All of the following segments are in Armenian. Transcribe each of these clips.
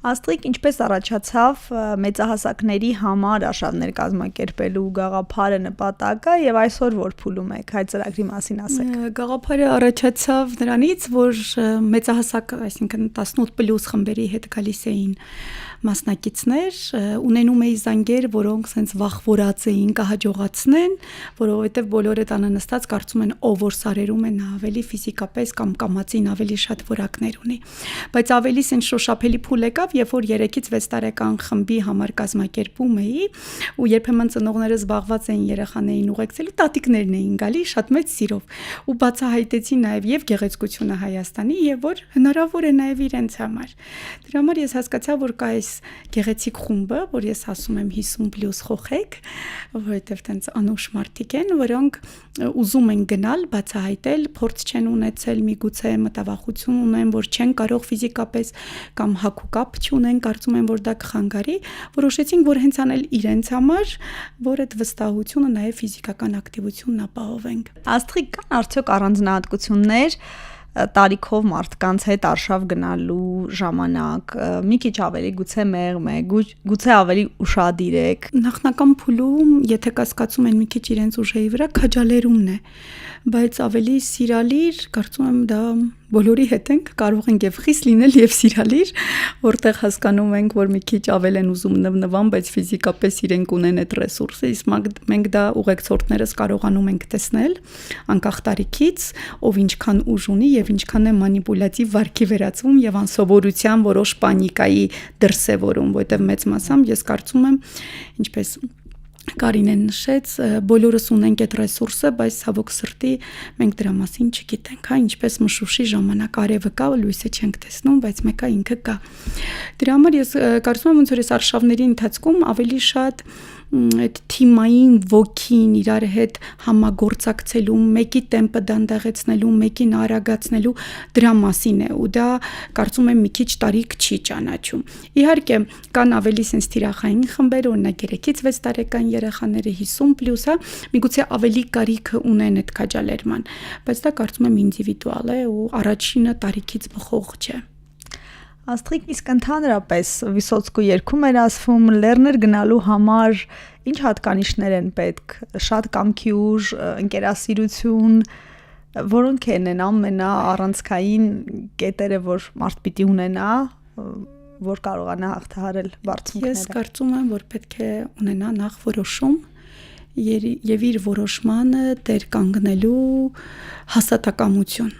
Աստղիկ ինչպես առաջացավ մեծահասակների համար արշավներ կազմակերպելու գաղափարը, նպատակը եւ այսօր որ փուլում եք, այդ ծրագրի մասին ասեք։ Գաղափարը առաջացավ նրանից, որ մեծահասակ, այսինքն 18+ խմբերի հետ գալիս էին մասնակիցներ, ունենում էի զանգեր, որոնք սենց վախվորած էին կհաջողացնեն, որովհետև բոլորը տանը նստած կարծում են ով որ սարերում է նա ավելի ֆիզիկապես կամ կամացին ավելի շատ որակներ ունի։ Բայց ավելի սենց շոշափելի փուլ եկավ, երբ որ 3-ից 6 տարեկան խմբի համար կազմակերպում էի, ու երբեմն ծնողները զբաղված էին երեխաներին ուղեկցելու, տատիկներն էին գալի շատ մեծ սիրով ու բացահայտեցի նաև եւ գեղեցկությունը Հայաստանի եւ որ հնարավոր է նաև իրենց համար։ Դրա համար ես հասկացա, որ կա այս գեղեցիկ խումբը, որ ես ասում եմ 50+ խոխեք, որովհետև տենց անուշ մարդիկ են, որոնք ուզում են գնալ, բացահայտել, փորձ չեն ունեցել, միգուցե մտավախություն ունեն, որ չեն կարող ֆիզիկապես կամ հագուկապ չունեն, կարծում են, որ դա կխանգարի, որոշեցինք, որ հենց անել իրենց համար, որ այդ վստահությունը նաև ֆիզիկական ակտիվությունն ապահովենք։ Աստղիկ կան արդյոք առանձնահատկություններ տարիքով մարդկանց հետ արշավ գնալու ժամանակ, մի քիչ ավելի գուցե մեղմ է, գուցե ավելի ուշադիր եք։ Նախնական փուլում, եթե կասկածում են մի քիչ իրենց ուժերի վրա, քաջալերումն է, բայց ավելի սիրալիր, կարծում եմ դա բոլորի հետ ենք, կարող ենք եւ խիստ լինել եւ սիրալիր, որտեղ հասկանում ենք, որ մի քիչ ավել են ուզում նվնվան, բայց ֆիզիկապես իրենք ունեն այդ ռեսուրսը, իսկ մենք դա ուղեկցորդներս կարողանում ենք տեսնել, անկախ տարիքից, ով ինչքան ուժ ունի եւ ինչքան է մանիպուլատիվ վարքի վերածվում եւ անսովորության որոշ պանիկայի դրսեւորում, որովհետեւ մեծ մասամբ ես կարծում եմ, ինչպես Կարինեն նշեց, բոլորս ունենք այդ ռեսուրսը, բայց ցավոք սրտի մենք դրա մասին չգիտենք, հա, ինչպես մշուշի ժամանակ արևը կա, լույսը չենք տեսնում, բայց մեկը ինքը կա։ Դրա համար ես կարծում եմ, ոնց որ այս արշավների ընթացքում ավելի շատ այդ թիմային ոգին իրար հետ համագործակցելու, մեկի տեմպը դանդաղեցնելու, մեկին արագացնելու դրա մասին է ու դա կարծում եմ մի քիչ տարիք չի ճանաչում։ Իհարկե կան ավելի սենց թիրախային խմբեր, օրինակ 3-ից 6 տարեկան երեխաները 50+, հա, միգուցե ավելի կարիքը ունեն այդ քաջալերման, բայց դա կարծում եմ ինդիվիդուալ է ու առաջինը տարիքից բխող չէ։ Աստղիկ, իսկ ընդհանրապես Վիսոցկու երգում էր ասվում լեռներ գնալու համար ինչ հատկանիշներ են պետք, շատ կամքի ուժ, ընկերասիրություն, որոնք են ամենաառանցքային կետերը, որ մարդ պիտի ունենա, որ կարողանա հաղթահարել բարձունքները։ Ես կարծում եմ, որ պետք է ունենա նախ որոշում եւ իր որոշմանը տեր կանգնելու հասարակամություն։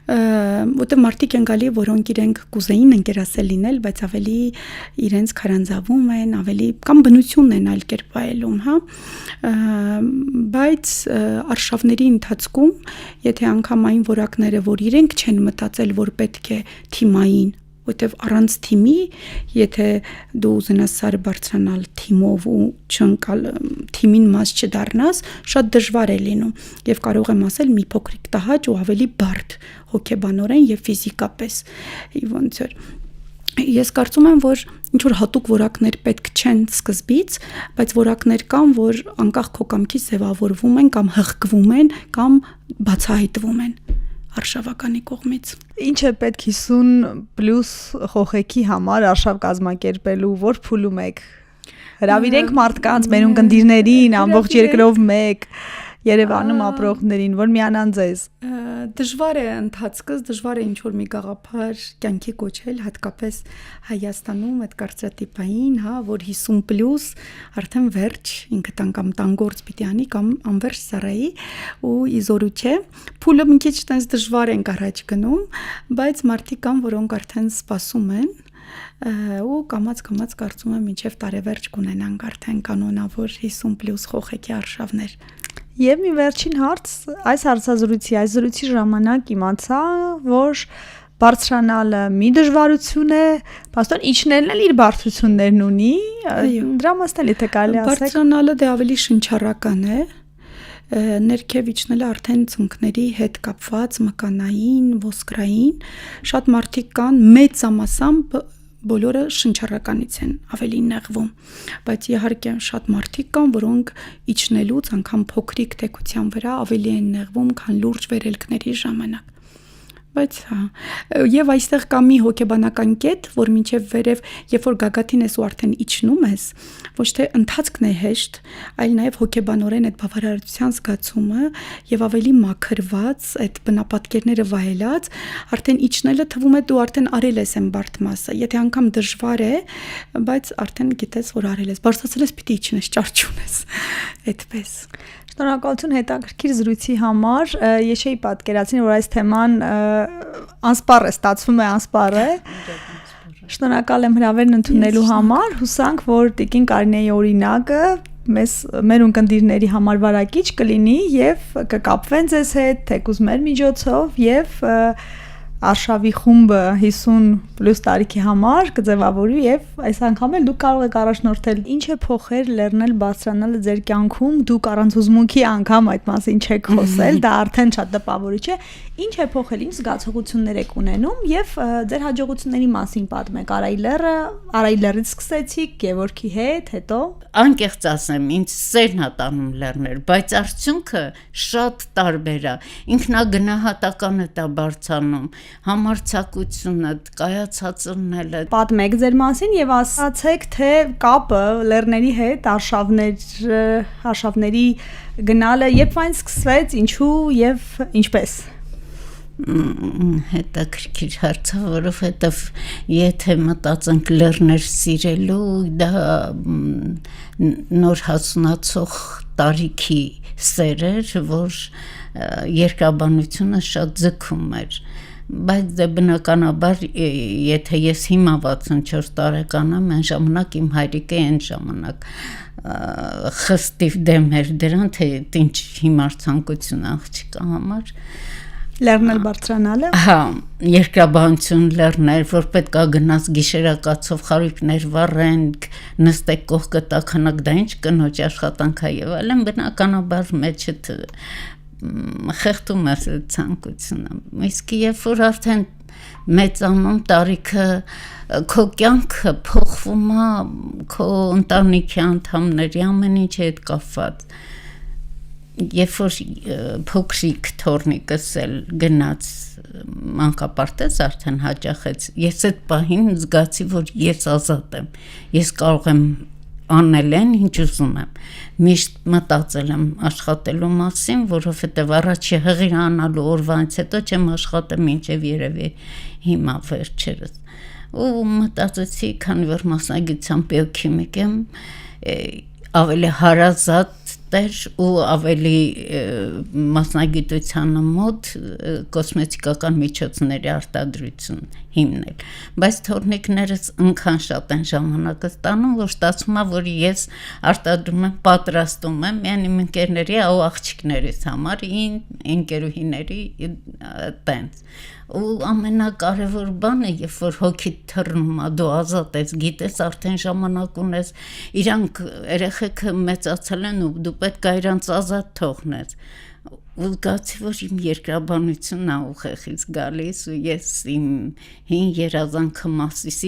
Որտեղ մարդիկ են գալի, որոնք իրենք կուզեին ընկերասեր լինել, բայց ավելի իրենց քարանձավում են, ավելի կամ բնությունն են այլ կերպ այլում, հա։ Բայց արշավների ընթացքում, եթե անգամային որակները, որ իրենք չեն մտածել, որ պետք է թիմային, որտեվ առանց թիմի, եթե դու ուզենաս սարը բարձրանալ թիմով ու չընկալ թիմին մաս չդառնաս, շատ դժվար է լինում եւ կարող եմ ասել մի փոքրիկ տհաճ ու ավելի բարդ հոգեբանորեն եւ ֆիզիկապես ոնց որ ես կարծում եմ, որ ինչ որ հատուկ որակներ պետք չեն սկզբից, բայց որակներ կան, որ անկախ քո կամքից ձևավորվում են կամ հղկվում են կամ բացահայտվում են արշավականի կողմից։ Ինչ է պետք 50+ խոխեքի համար արշավ կազմակերպելու, որ փուլում եք։ Հրավիրենք մարդկանց, մեր ունկնդիրներին, ամբողջ երկրով մեկ Երևանում ապրողներին, որ միանան ձեզ։ Դժվար է ընթացքս, դժվար է ինչ որ մի գաղափար կյանքի կոչել, հատկապես Հայաստանում այդ կարծրատիպային, հա, որ 50+ արդեն վերջ, ինքը տան կամ տանգործ պիտի անի կամ անverջ ծառայի ու իզորու չէ։ Փուլը մի քիչ տենց դժվար են առաջ գնում, բայց մարդիկ կան, որոնք արդեն սպասում են ու կամաց կարծում եմ մինչև տարեվերջ կունենանք արդեն կանոնավոր 50+ խոխեկի արշավներ։ Եվ մի վերջին հարց, այս զրույցի ժամանակ իմացա, որ բարձրանալը մի դժվարություն է, բաստոն իջնելն էլ իր բարդություններն ունի, դրա մասն էլ եթե կարելի ասեք։ Բարձրանալը դե ավելի շնչառական է, ներքև իջնելը արդեն ծնկների հետ կապված, մկանային, ոսկրային, շատ մարդիկ կան մեծամասամբ բոլորը շնչառականից են ավելի նեղվում, բայց իհարկե շատ մարդիկ կան, որոնք իջնելուց անգամ փոքրիկ թեքության վրա ավելի են նեղվում, քան լուրջ վերելքների ժամանակ։ Բայց հա, եւ այստեղ կա մի հոգեբանական կետ, որ մինչեւ վերև, երբ որ գագաթին ես ու արդեն իջնում ես, ոչ թե ընթացքն է հեշտ, այլ նաեւ հոգեբանորեն այդ բավարարության զգացումը եւ ավելի մաքրված, այդ բնապատկերները վայելած, արդեն իջնելը թվում է դու արդեն արել ես այն բարդ մասը։ Եթե անգամ դժվար է, բայց արդեն գիտես, որ արել ես, բարձրացել ես, պիտի իջնես, ճարճունես։ Այդպես։ Շնորհակալություն հետաքրքիր զրույցի համար։ Ես չէի պատկերացրին, որ այս թեման անսպառ է, ստացվում է անսպառ է։ Շնորհակալ եմ հրավերն ընդունելու համար։ Հուսանք, որ Տիկին Կարինեի օրինակը մեր ունկնդիրների համար վարակիչ կլինի եւ կկապվեն ձեզ հետ, թեկուզ մեր միջոցով եւ Արշավի խումբը 50+ տարիքի համար կձևավորվի եւ այս անգամ էլ դուք կարող եք առաջնորդել ինչ է փոխել լեռնել բարձրանալը ձեր կյանքում, դուք առանց հուզմունքի անգամ այդ մասին չեք խոսել, դա արդեն շատ տպավորիչ է։ Ինչ է փոխել, ինչ զգացողություններ եք ունենում եւ ձեր հաջողությունների մասին պատմեք։ Արայի լեռից սկսեցիք, Գևորգի հետ, հետո անկեղծ ասեմ, ինձ սերն է տանում լեռներ, բայց արդյունքը շատ տարբեր է։ Ինքնագնահատականը դա բարձանում, համարձակությունը, կայացածնելը։ Պատմեք ձեր մասին եւ ասացեք, թե կապը լեռների հետ, արշավների գնալը երբ այն սկսվեց, ինչու եւ ինչպես։ Հետաքրքիր հարց է, որովհետև եթե մտածենք լեռներ սիրելու, դա նոր հասունացող տարիքի սեր էր, որ երկրաբանությունը շատ ձգում էր, բայց դե բնականաբար եթե ես հիմա 64 տարեկան եմ, այն ժամանակ իմ հայրիկը այն ժամանակ խստիվ դեմ էր դրան, թե ինչ հիմար ցանկություն աղջիկա համար լեռնել բարձրանալը։ Հա, երկրաբանություն լեռներ, որ պետք է գնաց գիշերակացով խարույկներ վառենք, նստեք կողքը տաքանակ, դա ինչ կնոջ աշխատանք է եւ այլն, բնականաբար մեջդ խեղդում է ցանկությունը։ Իսկ երբ որ արդեն մեծանում տարիքը քո կյանքը փոխվում է, քո ընտանիքի անդամների ամեն ինչի հետ կապված։ Երբ որ փոքրիկ թորնիկս էլ գնաց մանկապարտեզ արդեն հաճախեց, ես այդ պահին զգացի, որ ես ազատ եմ, ես կարող եմ անել այն, ինչ ուզում եմ, միշտ մտածել եմ աշխատելու մասին, որովհետև առաջի հղի անալու օրվանից հետո չեմ աշխատել մինչև երևի հիմա վերջերս, ու մտածեցի, քանի որ մասնագիտությամբ բիոքիմիկ եմ, ավելի հարազատ ու ավելի մասնագիտությանը մոտ կոսմետիկական միջոցների արտադրություն հիմնել, բայց թորնիկներս ընքան շատ են ժամանակը ստանում, որ ստացվում է, որ ես արտադրում եմ, պատրաստում եմ միայն իմ ընկերների ու աղջիկներիս համար, ընկերուհիների տենց, ու ամենակարևոր բանը, երբ որ հոգիդ թռնում է, դու ազատ ես, գիտես արդեն ժամանակ ունես, իրանք երեխեքը մեծացել են ու դու պետք է իրանց ազատ թողնես, ու զգացի, որ իմ երկրաբանությունն է ուղեղից գալիս ու ես իմ հին երազանքը Մասիսի